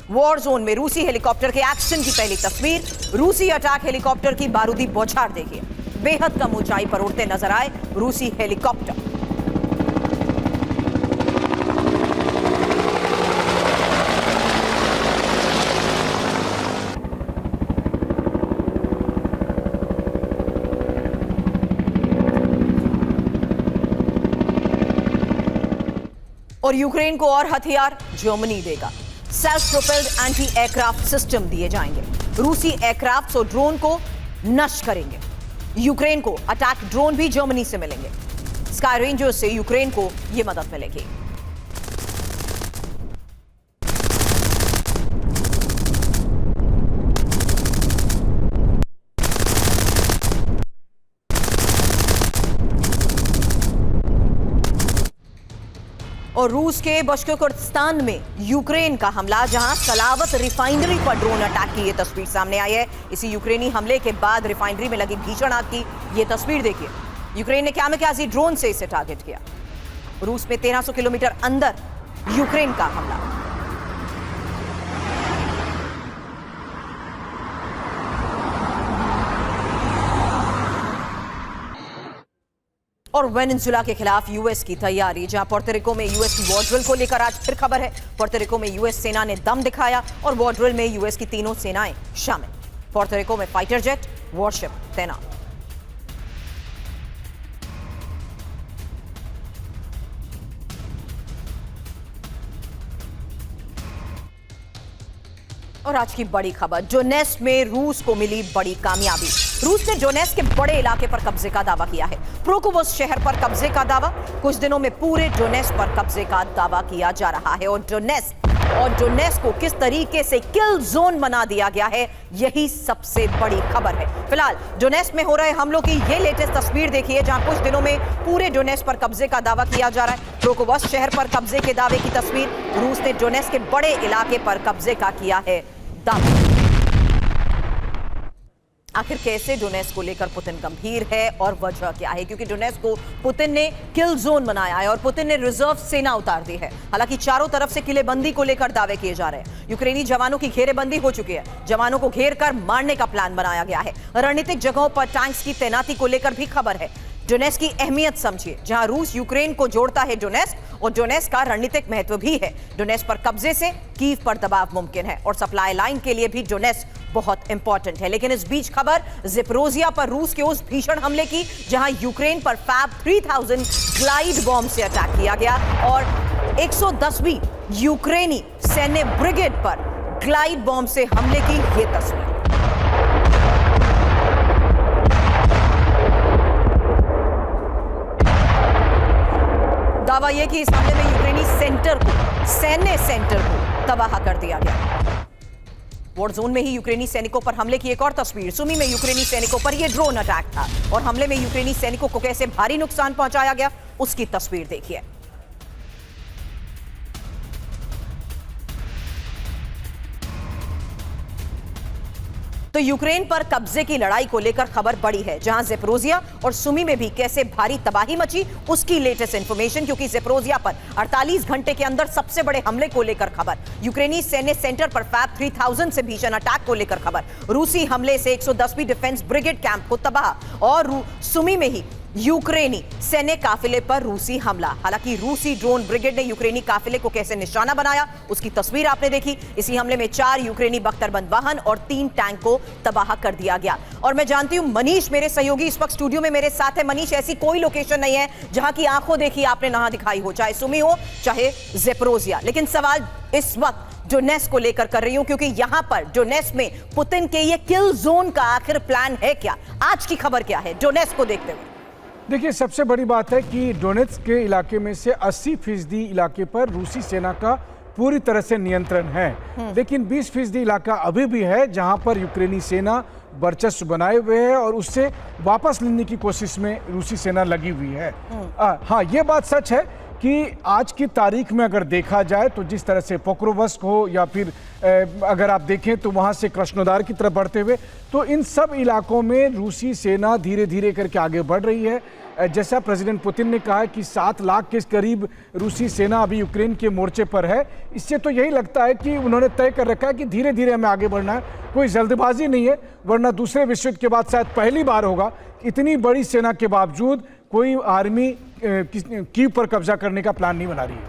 War zone में रूसी helicopter के एक्शन की पहली तस्वीर। रूसी अटैक हेलीकॉप्टर की बारूदी बौछार देखिए। बेहद कम ऊंचाई पर उड़ते नजर आए रूसी हेलीकॉप्टर। और यूक्रेन को और हथियार जर्मनी देगा। Self propelled anti aircraft system दिए जाएंगे। रूसी एयरक्राफ्ट और ड्रोन को नष्ट करेंगे। यूक्रेन को अटैक ड्रोन भी जर्मनी से मिलेंगे। स्काई रेंजर्स से यूक्रेन को यह मदद मिलेगी। और रूस के बश्कोकुर्स्तान में यूक्रेन का हमला, जहां सलावत रिफाइनरी पर ड्रोन अटैक की यह तस्वीर सामने आई है। इसी यूक्रेनी हमले के बाद रिफाइनरी में लगी भीषण आग की यह तस्वीर देखिए। यूक्रेन ने कैमकाज़ी ड्रोन से इसे टारगेट किया। रूस में 1300 किलोमीटर अंदर यूक्रेन का हमला। और वेनेजुएला के खिलाफ यूएस की तैयारी, जहां पोर्टोरिको में यूएस की वॉर ड्रिल को लेकर आज फिर खबर है। पोर्टोरिको में यूएस सेना ने दम दिखाया और वॉर ड्रिल में यूएस की तीनों सेनाएं शामिल। पोर्टोरिको में फाइटर जेट, वॉरशिप तैनात। और आज की बड़ी खबर, डोनेस्क में रूस को मिली बड़ी कामयाबी। रूस ने डोनेस्क के बड़े इलाके पर कब्जे का दावा किया है। प्रोकोवोस शहर पर कब्जे का दावा। कुछ दिनों में पूरे डोनेस्क पर कब्जे का दावा किया जा रहा है। और डोनेस्क को किस तरीके से किल जोन बना दिया गया है, यही सबसे बड़ी खबर है। फिलहाल डोनेस्क में हो रहे हमलों की ये लेटेस्ट तस्वीर देखिए, जहां कुछ दिनों में पूरे डोनेस्क पर कब्जे का दावा किया जा रहा है। प्रोकोवोस शहर पर कब्जे के दावे की तस्वीर। रूस ने डोनेस्क के बड़े इलाके पर कब्जे का किया है दावा। आखिर कैसे डोनेस्क को लेकर पुतिन गंभीर है और वजह क्या है? क्योंकि डोनेस्क को पुतिन ने किल जोन बनाया है और पुतिन ने रिजर्व सेना उतार दी है। हालांकि चारों तरफ से किलेबंदी को लेकर दावे किए जा रहे हैं। यूक्रेनी जवानों की घेरेबंदी हो चुकी है। जवानों को घेर कर मारने का प्लान बनाया गया है। रणनीतिक जगहों पर टैंक्स की तैनाती को लेकर भी खबर है। डोनेस्क की अहमियत समझिए, जहां रूस यूक्रेन को जोड़ता है डोनेस्क, और डोनेस्क का रणनीतिक महत्व भी है। डोनेस्क पर कब्जे से कीव पर दबाव मुमकिन है और सप्लाई लाइन के लिए भी डोनेस्क बहुत इंपॉर्टेंट है। लेकिन इस बीच खबर ज़ेपोरिज़िया पर रूस के उस भीषण हमले की, जहां यूक्रेन पर फैब 3000 ग्लाइड बॉम्ब से अटैक किया गया और 110वीं यूक्रेनी सैन्य ब्रिगेड पर ग्लाइड बॉम्ब से हमले की यह तस्वीर। दावा यह कि इस हमले में यूक्रेनी सैन्य सेंटर को तबाह कर दिया गया। वॉर जोन में ही यूक्रेनी सैनिकों पर हमले की एक और तस्वीर। सुमी में यूक्रेनी सैनिकों पर यह ड्रोन अटैक था और हमले में यूक्रेनी सैनिकों को कैसे भारी नुकसान पहुंचाया गया, उसकी तस्वीर देखिए। तो यूक्रेन पर कब्जे की लड़ाई को लेकर खबर बड़ी है, जहां ज़ेपोरिज़िया और सुमी में भी कैसे भारी तबाही मची, उसकी लेटेस्ट इंफॉर्मेशन। क्योंकि ज़ेपोरिज़िया पर 48 घंटे के अंदर सबसे बड़े हमले को लेकर खबर। यूक्रेनी सैन्य सेंटर पर फैब 3000 से भीषण अटैक को लेकर खबर। रूसी हमले से 110वीं डिफेंस ब्रिगेड कैंप को तबाह। और सुमी में ही यूक्रेनी सैन्य काफिले पर रूसी हमला। हालांकि रूसी ड्रोन ब्रिगेड ने यूक्रेनी काफिले को कैसे निशाना बनाया, उसकी तस्वीर आपने देखी। इसी हमले में 4 यूक्रेनी बख्तरबंद वाहन और 3 टैंक को तबाह कर दिया गया। और मैं जानती हूं मनीष मेरे सहयोगी इस वक्त स्टूडियो में मेरे साथ है। मनीष, ऐसी कोई लोकेशन नहीं है जहां की आंखों देखी आपने नहा दिखाई हो, चाहे सुमी हो चाहे ज़ेपोरिज़िया। लेकिन सवाल इस वक्त डोनेस्क को लेकर कर रही हूं, क्योंकि यहां पर डोनेस्क में पुतिन के ये किल जोन का आखिर प्लान है क्या? आज की खबर क्या है डोनेस्क को देखते हुए? देखिए, सबसे बड़ी बात है कि डोनेट्स्क के इलाके में से 80% इलाके पर रूसी सेना का पूरी तरह से नियंत्रण है। लेकिन 20% इलाका अभी भी है जहां पर यूक्रेनी सेना वर्चस्व बनाए हुए है और उससे वापस लेने की कोशिश में रूसी सेना लगी हुई है। हाँ, ये बात सच है कि आज की तारीख में अगर देखा जाए तो जिस तरह से पोक्रोवस्क हो या फिर अगर आप देखें तो वहाँ से कृष्णोदार की तरफ बढ़ते हुए, तो इन सब इलाकों में रूसी सेना धीरे धीरे करके आगे बढ़ रही है। जैसा प्रेसिडेंट पुतिन ने कहा है कि 7 लाख के करीब रूसी सेना अभी यूक्रेन के मोर्चे पर है, इससे तो यही लगता है कि उन्होंने तय कर रखा है कि धीरे धीरे हमें आगे बढ़ना है, कोई जल्दबाजी नहीं है, वरना दूसरे विश्व युद्ध के बाद शायद पहली बार होगा इतनी बड़ी सेना के बावजूद कोई आर्मी कीव पर कब्जा करने का प्लान नहीं बना रही है।